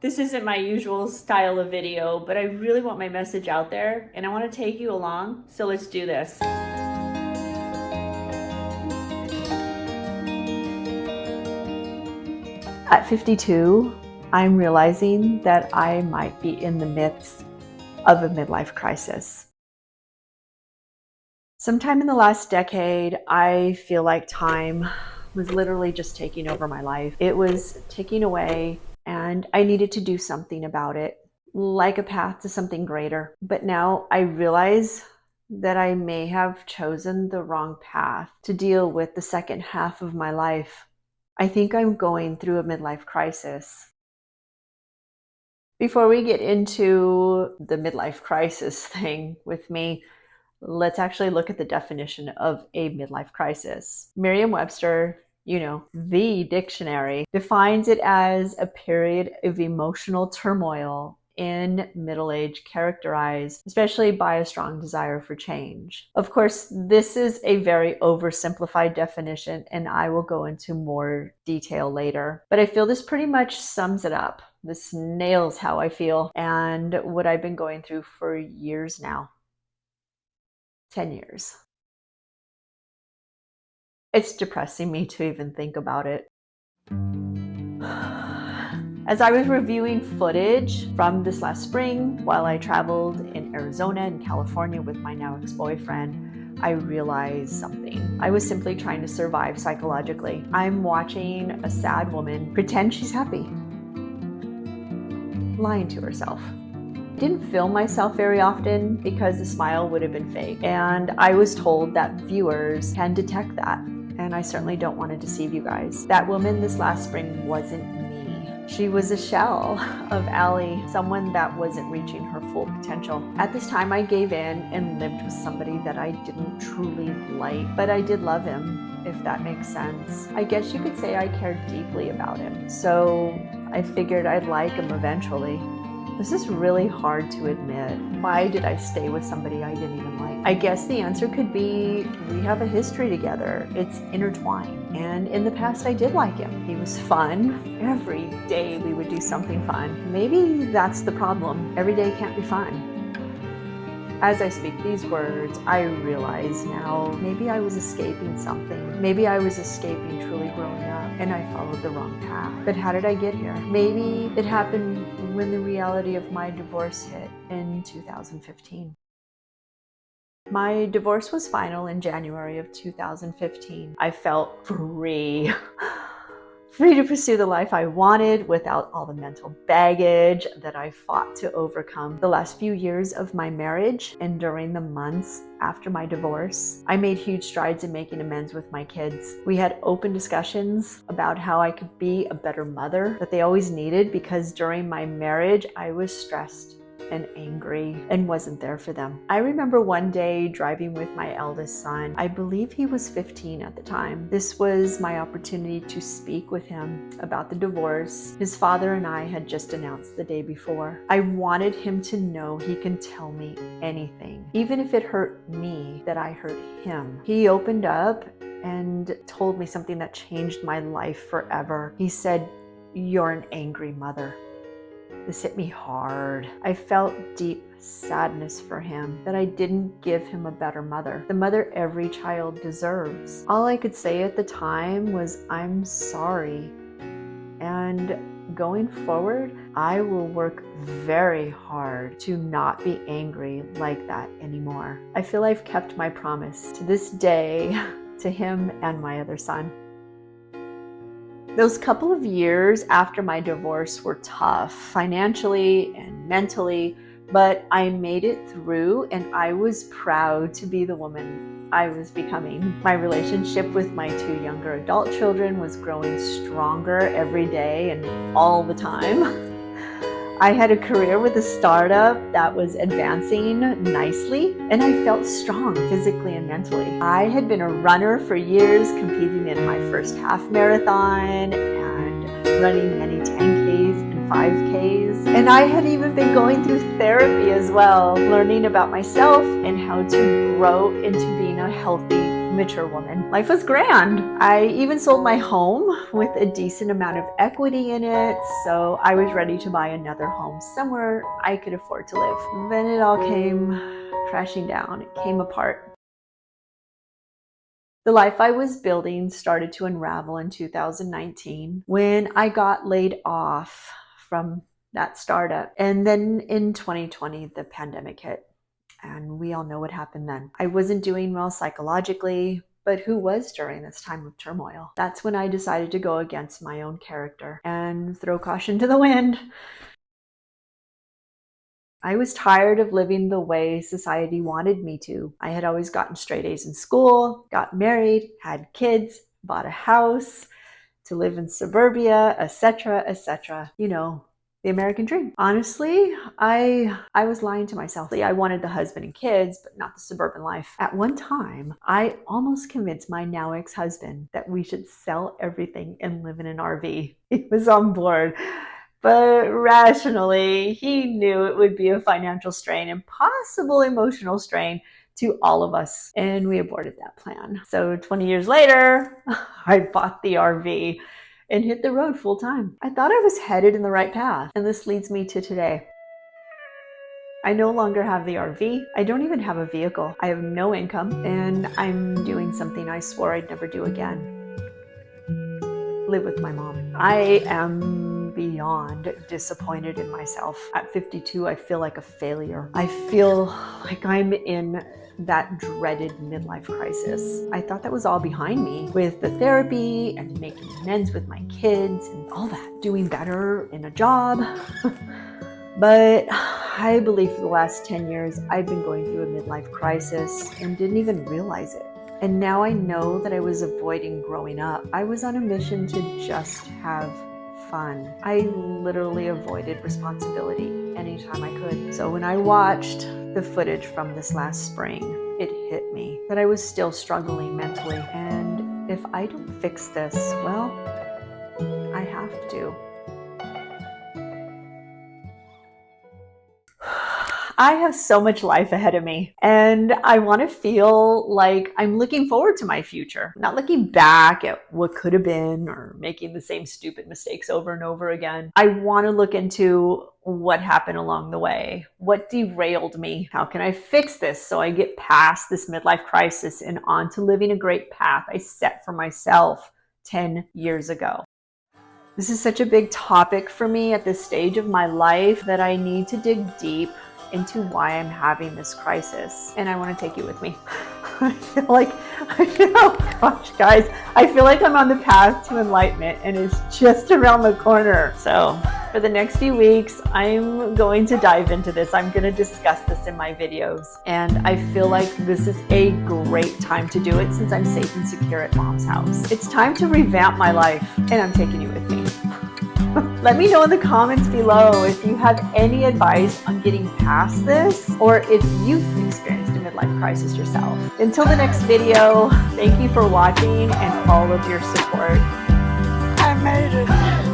This isn't my usual style of video, but I really want my message out there and I want to take you along, so let's do this. At 52, I'm realizing that I might be in the midst of a midlife crisis. Sometime in the last decade, I feel like time was literally just taking over my life. It was ticking away, and I needed to do something about it, like a path to something greater. But now I realize that I may have chosen the wrong path to deal with the second half of my life. I think I'm going through a midlife crisis. Before we get into the midlife crisis thing with me, let's actually look at the definition of a midlife crisis. Merriam-Webster, the dictionary, defines it as a period of emotional turmoil in middle age characterized especially by a strong desire for change. Of course, this is a very oversimplified definition, and I will go into more detail later. But I feel this pretty much sums it up. This nails how I feel and what I've been going through for years now. 10 years. It's depressing me to even think about it. As I was reviewing footage from this last spring while I traveled in Arizona and California with my now ex-boyfriend, I realized something. I was simply trying to survive psychologically. I'm watching a sad woman pretend she's happy, lying to herself. Didn't film myself very often because the smile would have been fake, and I was told that viewers can detect that, and I certainly don't want to deceive you guys. That woman this last spring wasn't me. She was a shell of Allie, someone that wasn't reaching her full potential. At this time, I gave in and lived with somebody that I didn't truly like, but I did love him, if that makes sense. I guess you could say I cared deeply about him, so I figured I'd like him eventually. This is really hard to admit. Why did I stay with somebody I didn't even like? I guess the answer could be we have a history together. It's intertwined. And in the past, I did like him. He was fun. Every day we would do something fun. Maybe that's the problem. Every day can't be fun. As I speak these words, I realize now maybe I was escaping something. Maybe I was escaping truly growing up and I followed the wrong path. But how did I get here? Maybe it happened when the reality of my divorce hit in 2015. My divorce was final in January of 2015. I felt free. Free to pursue the life I wanted without all the mental baggage that I fought to overcome the last few years of my marriage and during the months after my divorce. I made huge strides in making amends with my kids. We had open discussions about how I could be a better mother that they always needed, because during my marriage I was stressed and angry and wasn't there for them. I remember one day driving with my eldest son. I believe he was 15 at the time. This was my opportunity to speak with him about the divorce his father and I had just announced the day before. I wanted him to know he can tell me anything, even if it hurt me that I hurt him. He opened up and told me something that changed my life forever. He said, "You're an angry mother." This hit me hard. I felt deep sadness for him, that I didn't give him a better mother, the mother every child deserves. All I could say at the time was, "I'm sorry." And going forward, I will work very hard to not be angry like that anymore. I feel I've kept my promise to this day to him and my other son. Those couple of years after my divorce were tough, financially and mentally, but I made it through, and I was proud to be the woman I was becoming. My relationship with my two younger adult children was growing stronger every day and all the time. I had a career with a startup that was advancing nicely, and I felt strong physically and mentally. I had been a runner for years, competing in my first half marathon and running many 10Ks and 5Ks. And I had even been going through therapy as well, learning about myself and how to grow into being a healthy, mature woman. Life was grand. I even sold my home with a decent amount of equity in it, so I was ready to buy another home somewhere I could afford to live. Then it all came crashing down. It came apart. The life I was building started to unravel in 2019 when I got laid off from that startup. And then in 2020, the pandemic hit. And we all know what happened then. I wasn't doing well psychologically, but who was during this time of turmoil? That's when I decided to go against my own character and throw caution to the wind. I was tired of living the way society wanted me to. I had always gotten straight A's in school, got married, had kids, bought a house, to live in suburbia, etc., etc. You know, the American dream. Honestly, I was lying to myself. I wanted the husband and kids, but not the suburban life. At one time, I almost convinced my now ex-husband that we should sell everything and live in an RV. He was on board. But rationally, he knew it would be a financial strain and possible emotional strain to all of us. And we aborted that plan. So 20 years later, I bought the RV and hit the road full time. I thought I was headed in the right path. And this leads me to today. I no longer have the RV. I don't even have a vehicle. I have no income, and I'm doing something I swore I'd never do again. Live with my mom. I am beyond disappointed in myself. At 52, I feel like a failure. I feel like I'm in that dreaded midlife crisis. I thought that was all behind me with the therapy and making amends with my kids and all that, doing better in a job. But I believe for the last 10 years, I've been going through a midlife crisis and didn't even realize it. And now I know that I was avoiding growing up. I was on a mission to just have fun. I literally avoided responsibility anytime I could. So when I watched the footage from this last spring, it hit me that I was still struggling mentally. And if I don't fix this, well, I have to. I have so much life ahead of me, and I want to feel like I'm looking forward to my future, not looking back at what could have been or making the same stupid mistakes over and over again. I want to look into what happened along the way, what derailed me, how can I fix this so I get past this midlife crisis and on to living a great path I set for myself 10 years ago. This is such a big topic for me at this stage of my life that I need to dig deep into why I'm having this crisis. And I want to take you with me. Gosh, guys, I feel like I'm on the path to enlightenment and it's just around the corner. So for the next few weeks, I'm going to dive into this. I'm going to discuss this in my videos. And I feel like this is a great time to do it since I'm safe and secure at mom's house. It's time to revamp my life, and I'm taking you with me. Let me know in the comments below if you have any advice on getting past this or if you've experienced a midlife crisis yourself. Until the next video, thank you for watching and all of your support. I made it.